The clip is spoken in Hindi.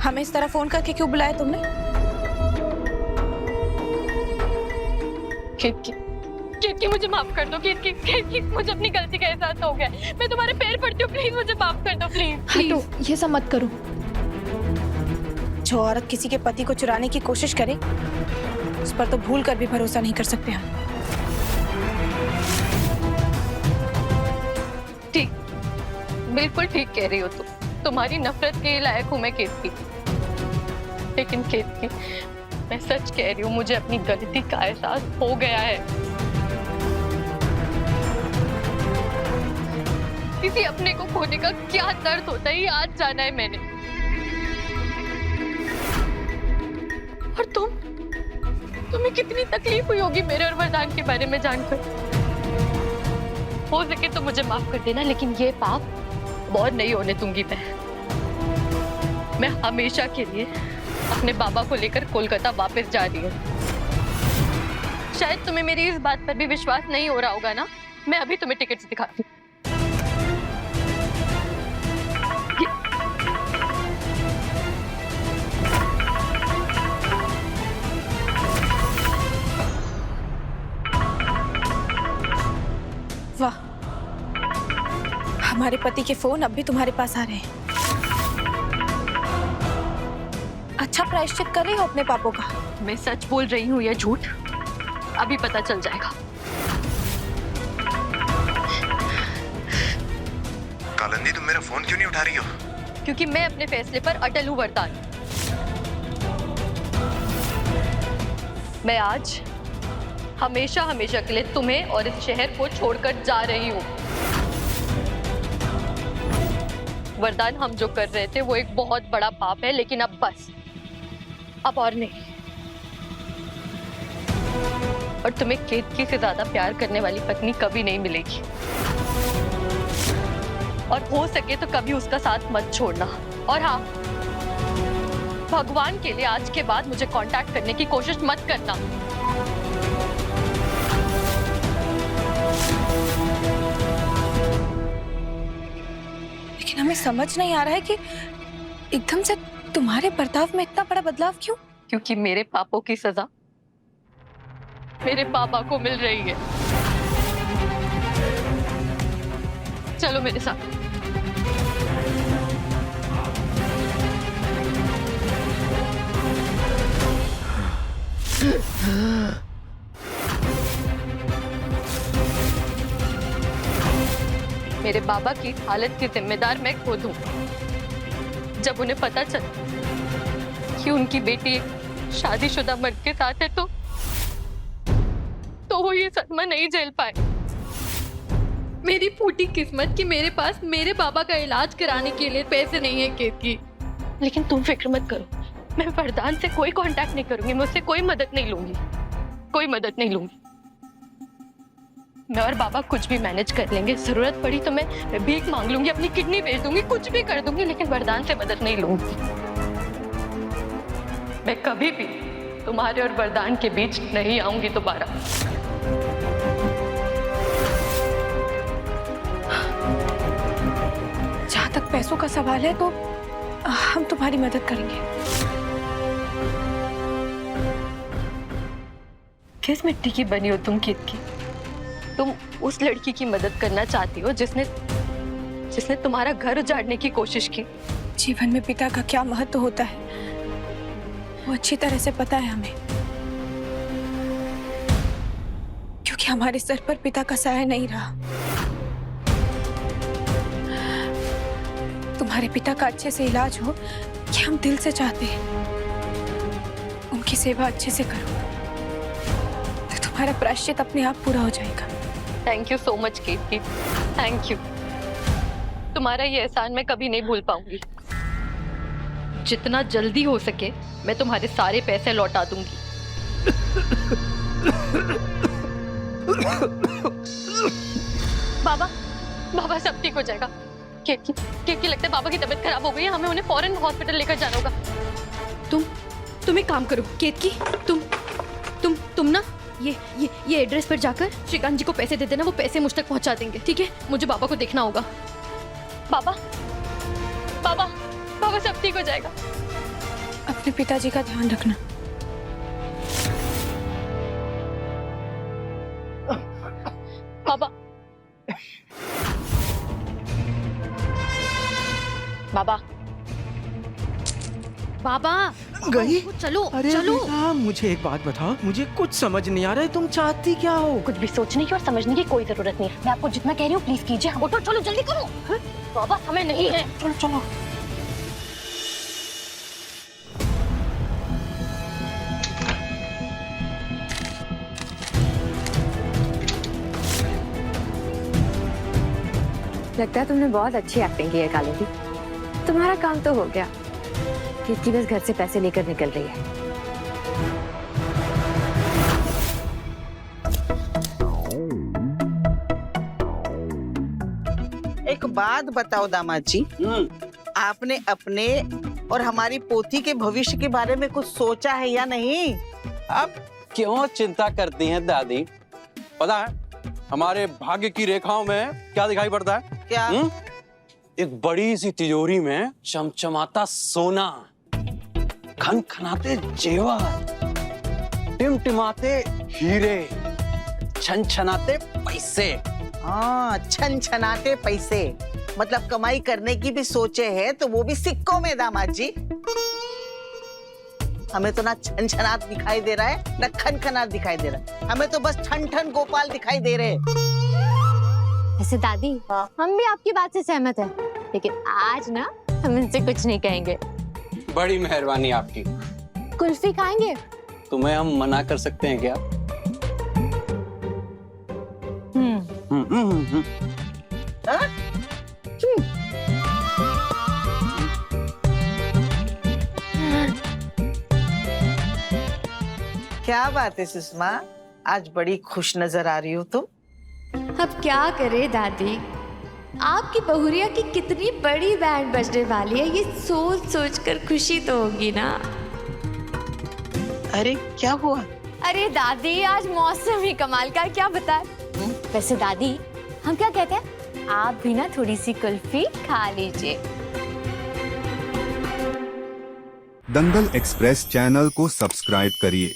हमें इस तरह फोन करके क्यों बुलाया तुमने? केतकी मुझे माफ कर दो। केतकी मुझे अपनी गलती का एहसास हो गया। मैं तुम्हारे पैर पड़ती हूँ, प्लीज मुझे माफ कर दो, प्लीज। हाँ, तो ये सब मत करो। जो औरत किसी के पति को चुराने की कोशिश करे उस पर तो भूल कर भी भरोसा नहीं कर सकते हम। ठीक, बिल्कुल ठीक कह रही हो तुम। तुम्हारी नफरत के लायक हूं मैं केतकी। लेकिन केतकी, मैं सच कह रही हूँ, मुझे अपनी गलती का एहसास हो गया है। किसी अपने को खोने का क्या दर्द होता है ये आज जाना है मैंने। और तुम्हें कितनी तकलीफ हुई होगी मेरे और वरदान के बारे में जानकर। हो सके तो मुझे माफ कर देना, लेकिन ये पाप और नहीं होने दूंगी मैं हमेशा के लिए अपने बाबा को लेकर कोलकाता वापस जा रही हूँ। शायद तुम्हें मेरी इस बात पर भी विश्वास नहीं हो रहा होगा ना। मैं अभी तुम्हें टिकट्स दिखाती हूँ। वाह, हमारे पति के फोन अब भी तुम्हारे पास आ रहे हैं। अच्छा प्रायश्चित कर रही हो अपने पापों का। मैं सच बोल रही हूँ या झूठ अभी पता चल जाएगा। कालिंदी, तुम मेरा फोन क्यों नहीं उठा रही हो? क्योंकि मैं अपने फैसले पर अटल हूँ वरदान। मैं आज हमेशा हमेशा के लिए तुम्हें और इस शहर को छोड़कर जा रही हूँ। वरदान, हम जो कर रहे थे वो एक बहुत बड़ा पाप है, लेकिन अब बस, अब और नहीं। और तुम्हें केतकी से ज्यादा प्यार करने वाली पत्नी कभी नहीं मिलेगी। और हो सके तो कभी उसका साथ मत छोड़ना। और हाँ, भगवान के लिए आज के बाद मुझे कांटेक्ट करने की कोशिश मत करना। लेकिन हमें समझ नहीं आ रहा है कि एकदम से तुम्हारे बर्ताव में इतना बड़ा बदलाव क्यों? क्योंकि मेरे पापों की सजा मेरे पापा को मिल रही है। चलो मेरे साथ। मेरे बाबा की हालत की जिम्मेदार मैं खुद हूं। जब उन्हें पता चला कि उनकी बेटी एक शादीशुदा मर्द के साथ है तो वो ये सदमा नहीं झेल पाए। मेरी फूटी किस्मत कि मेरे पास मेरे बाबा का इलाज कराने के लिए पैसे नहीं है केतकी। लेकिन तुम फिक्र मत करो, मैं वरदान से कोई कांटेक्ट नहीं करूंगी, मैं उससे कोई मदद नहीं लूंगी, कोई मदद नहीं लूंगी। मैं और बाबा कुछ भी मैनेज कर लेंगे। जरूरत पड़ी तो मैं भीख मांग लूंगी, अपनी किडनी बेच दूंगी, कुछ भी कर दूंगी, लेकिन वरदान से मदद नहीं लूंगी। मैं कभी भी तुम्हारे और वरदान के बीच नहीं आऊंगी दोबारा। जहां तक पैसों का सवाल है तो हम तुम्हारी मदद करेंगे। किस मिट्टी की बनी हो तुम केतकी? तुम उस लड़की की मदद करना चाहती हो जिसने तुम्हारा घर उजाड़ने की कोशिश की। जीवन में पिता का क्या महत्व होता है वो अच्छी तरह से पता है हमें, क्योंकि हमारे सर पर पिता का साया नहीं रहा। तुम्हारे पिता का अच्छे से इलाज हो कि हम दिल से चाहते हैं। उनकी सेवा अच्छे से करो तो तुम्हारा प्रायश्चित अपने आप पूरा हो जाएगा। Thank you so much Ketaki, thank you. तुम्हारा ये एहसान मैं कभी नहीं भूल पाऊंगी। जितना जल्दी हो सके मैं तुम्हारे सारे पैसे लौटा दूंगी। बाबा सब ठीक हो जाएगा। केतकी लगता है बाबा की तबीयत खराब हो गई है, हमें उन्हें फौरन हॉस्पिटल लेकर जाना होगा। तुम एक काम करो केतकी, तुम ना ये एड्रेस पर जाकर श्रीकांत जी को पैसे दे देना, वो पैसे मुझ तक पहुंचा देंगे, ठीक है? मुझे बाबा को देखना होगा। बाबा सब ठीक हो जाएगा। अपने पिताजी का ध्यान रखना। बाबा, बाबा, बाबा गई? चलो अरे चलो। बेटा, मुझे एक बात बताओ, मुझे कुछ समझ नहीं आ रहा है, तुम चाहती क्या हो? कुछ भी सोचने की और समझने की कोई जरूरत नहीं है। मैं आपको जितना कह रही हूँ प्लीज कीजिए। उठो, चलो जल्दी करो। बाबा समय नहीं है। चलो चलो। लगता है तुमने बहुत अच्छी एक्टिंग की है काली दी। तुम्हारा काम तो हो गया। कीर्ति बस घर से पैसे लेकर निकल रही है। एक बात बताओ दामाद जी, आपने अपने और हमारी पोती के भविष्य के बारे में कुछ सोचा है या नहीं? आप क्यों चिंता करती हैं दादी? पता है हमारे भाग्य की रेखाओं में क्या दिखाई पड़ता है? क्या? एक बड़ी सी तिजोरी में चमचमाता सोना, खनखनाते जेवर, टिमटिमाते हीरे, छनछनाते पैसे। हाँ, छनछनाते पैसे। मतलब कमाई करने की भी सोचे है तो वो भी सिक्कों में दामाद जी। हमें तो ना छनछनात दिखाई दे रहा है ना खनखनात दिखाई दे रहा है। हमें तो बस ठन ठन गोपाल दिखाई दे रहे हैं। वैसे दादी, हम भी आपकी बात से सहमत हैं, लेकिन आज ना हम इनसे कुछ नहीं कहेंगे। बड़ी मेहरबानी आपकी। कुल्फी खाएंगे? तुम्हें हम मना कर सकते हैं क्या? हाँ? क्या बात है सुषमा, आज बड़ी खुश नजर आ रही हो तुम। अब क्या करे दादी, आपकी बहुरिया की कितनी बड़ी बैंड बजने वाली है, ये सोच सोच कर खुशी तो होगी ना। अरे क्या हुआ? अरे दादी, आज मौसम ही कमाल का, क्या बताए। वैसे दादी, हम क्या कहते हैं, आप भी ना थोड़ी सी कुल्फी खा लीजिए। दंगल एक्सप्रेस चैनल को सब्सक्राइब करिए